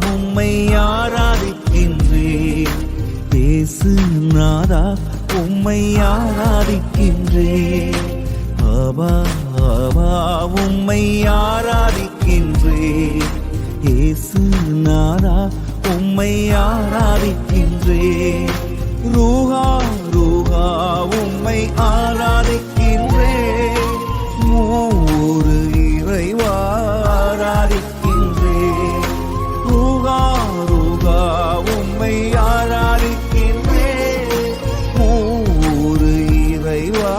உம்மை ஆராதிக்கின்றேன் இயேசு நாதா, உம்மை ஆராதிக்கின்றேன். உம்மை ஆராதிக்கின்றேன் இயேசு நாதா, உம்மை ஆராதிக்கின்றேன். ரூஹா ரூஹா உம்மை ஆராதிக்கின்றேன். மூன்று இறைவா ஆராதிக்கின்றேன். ரூஹா ரூஹா உம்மை ஆராதிக்கின்றேன். மூன்று இறைவா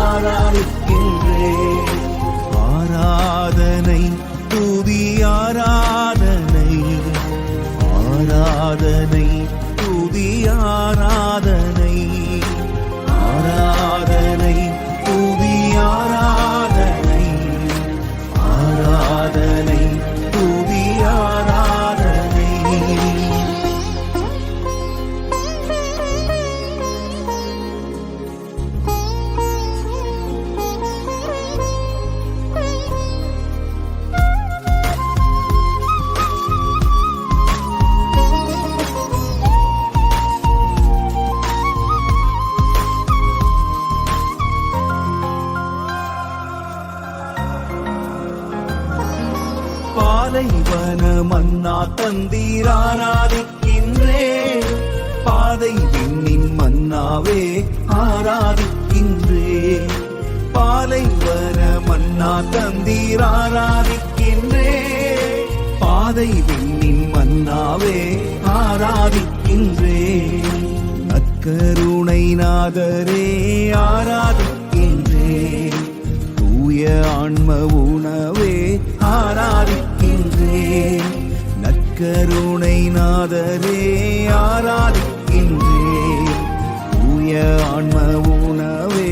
ஆராதிக்கின்றேன். ஆராதனை துதி ஆராதனை, ஆராதனை துதி ஆராதனை, ஆராதனை துதி ஆராதனை, ஆராதனை துதி ஆராதனை. பாலைவன மன்னா தந்தீர் ஆராதிக்கின்றேன். பாதை விண்ணின் மன்னாவே ஆராதிக்கின்றேன். பாலைவன மன்னா தந்தீர் ஆராதிக்கின்றேன். பாதை விண்ணின் மன்னாவே ஆராதிக்கின்றேன். நற்கருணை நாதரே ஆராதிக்கின்றேன். தூய ஆன்ம உணவே ஆராதிக்கின்றேன். நற்கருணை நாதரே ஆராதிக்கின்றேன். தூய ஆன்ம உணவே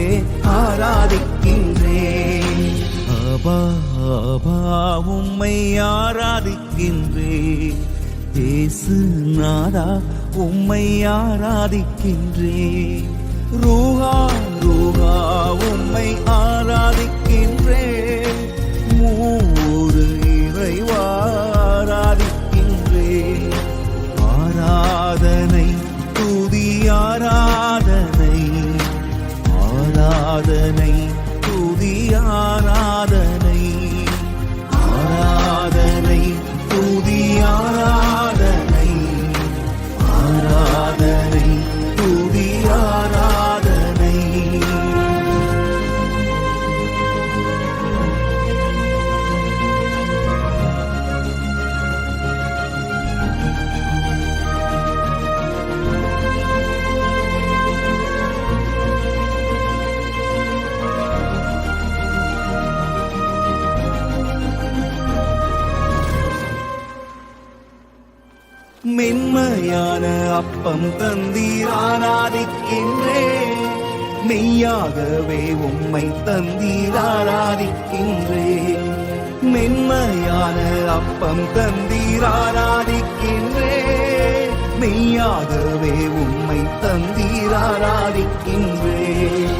ஆராதிக்கின்றேன். அபா அபா உம்மை ஆராதிக்கின்றேன். இயேசு நாதா, உம்மை ஆராதிக்கின்றேன். ரூஹா ரூஹா உம்மை ஆராதிக்கின்றேன். மூன்று இறைவா ஆராதிக்கின்றேன். ஆராதனை துதி ஆராதனை, ஆராதனை துதி ஆராதனை, ஆராதனை துதி ஆராதனை, ஆராதனை துதி ஆராதனை. மென்மையான அப்பம் தந்தீர் ஆராதிக்கின்றேன். மெய்யாகவே உம்மை தந்தீர் ஆராதிக்கின்றேன். மென்மையான அப்பம் தந்தீர் ஆராதிக்கின்றேன். மெய்யாகவே உம்மை தந்தீர் ஆராதிக்கின்றேன்.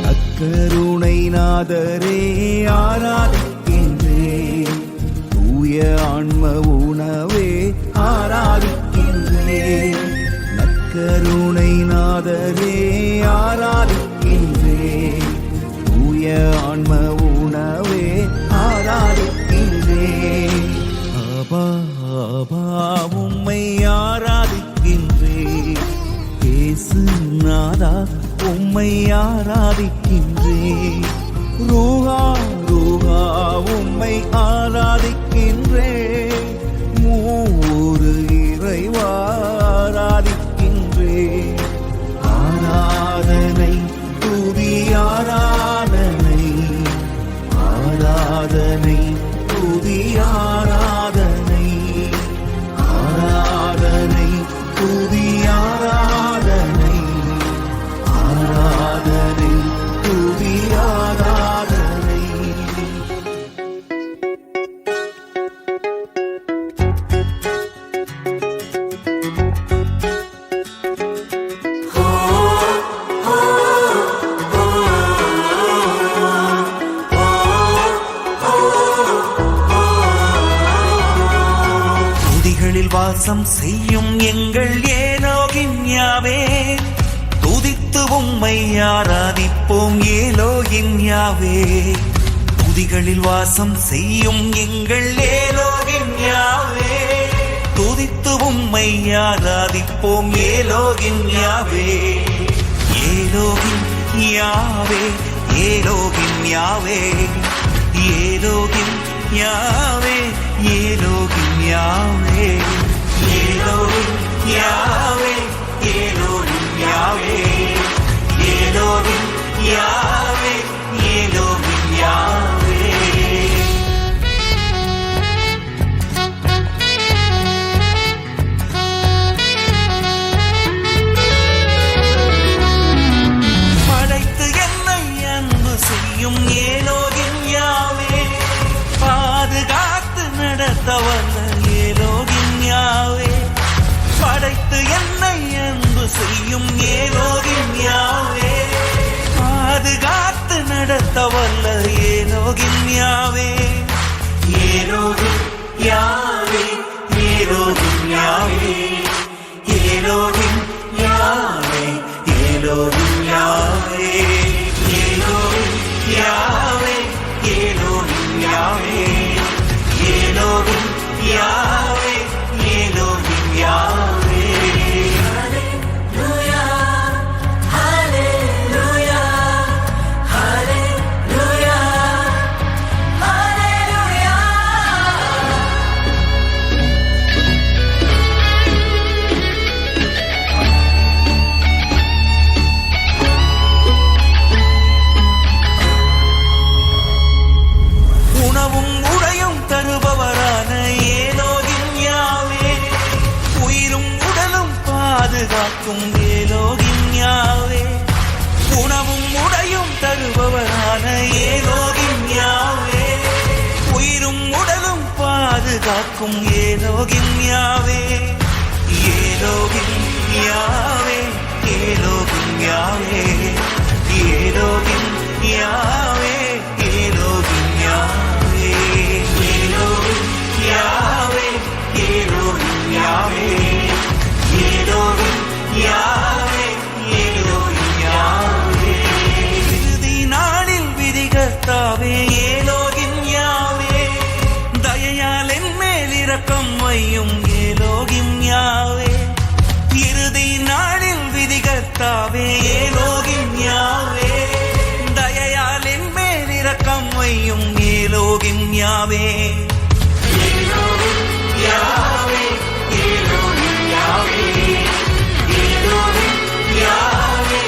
நற்கருணை நாதரே ஆராதிக்கின்றேன். தூய ஆன்ம உணவே ஆராதிக்கின்றேன். நற்கருணை நாதரே ஆராதிக்கின்றேன். தூய ஆன்ம உணவே ஆராதிக்கின்றேன். அபா அபா உம்மை ஆராதிக்கின்றேன். இயேசு நாதா, உம்மை ஆராதிக்கின்றேன். ரூஹா ரூஹா உம்மை ஆராதிக்கின்றேன். மூன்று இறைவா ஆராதிக்கின்றேன். துதிகளில் வாசம் செய்யும் எங்கள் ஏலோகிம் யாவே துதித்து உம்மை ஆராதிப்போம் ஏலோகிம் யாவே துதிகளில் வாசம் செய்யும் எங்கள் ஏலோகிம் யாவே துதித்து உம்மை ஆராதிப்போம் ஏலோகிம் யாவே ஏலோகிம் யாவே ஏலோகிம் யாவே ஏலோகிம் யாவே ஏலோகிம் யாவே ஏலோகிம் யாவே ஏலோகிம் யாவே ஏலோகிம் யாவே ஏலோகிம் யாவே படைத்து என்னை அன்பு செய்யும் ஏலோகிம் யாவே பாதுகாத்து நடத்த வந்த ஏலோகிம் யாவே படைத்து என்னை அன்பு செய்யும் ஏலோகிம் யாவே பாதுகாத்து நடத்த வல்ல ஏலோகிம் யாவே ஏலோகிம் யாவே ஏலோகிம் யாவே ஏலோகிம் யாவே ஏலோகிம் யாவே ஏலோகிம் யாவே ஏலோகிம் யாவே ஏலோகிம் யாவே ஏலோகிம் யாவே உணவும் உடையும் தருபவரான ஏலோகிம் யாவே உயிரும் உடலும் பாதுகாக்கும் ஏலோகிம் யாவே உணவும் உடையும் தருபவரான ஏலோகிம் யாவே உயிரும் உடலும் பாதுகாக்கும் ஏலோகிம் யாவே ஏலோகிம் யாவே ஏலோகிம் யாவே ஏலோகிம் யாவே ஏலோகிம் யாவே ஏலோகிம் யாவே ஏலோகிம் யாவே ஏலோகிம் யாவே ஏலோகிம் யாவே இறுதி நாளில் விதிகர்த்தாவே ஏலோகிம் யாவே தயையால் என் மேல் இரக்கம் வையும் ஏலோகிம் யாவே இறுதி நாளில் விதிகர்த்தாவே ஏலோகிம் யாவே தயையால் என் மேல் இரக்கம் வையும் ஏலோகிம் யாவே ஏலோகிம் யாவே ஏலோகிம் யாவே ஏலோகிம் யாவே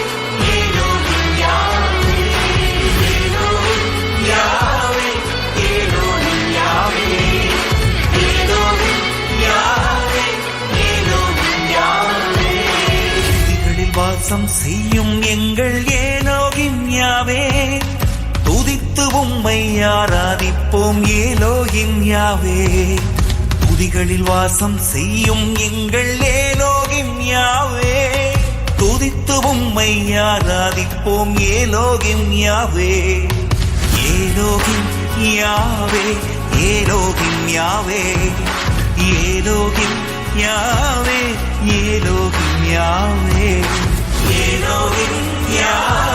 ஏலோகிம் யாவே ஏலோகிம் யாவே ஏலோகிம் யாவே ஏலோகிம் யாவே ஏலோகிம் யாவே துதிகளில் வாசம் செய்யும் எங்கள் ஏலோகிம் யாவே துதித்து உம்மை ஆராதிப்போம் ஏலோகிம் யாவே துதிகளில் வாசம் செய்யும் எங்கள் ஏலோகிம் யாவே துதித்து உம்மை ஆராதிப்போம் ஏலோகிம் யாவே ஏலோகிம் யாவே ஏலோகிம் யாவே ஏலோகிம் யாவே ஏலோகிம் யாவே ஏலோகிம் யாவே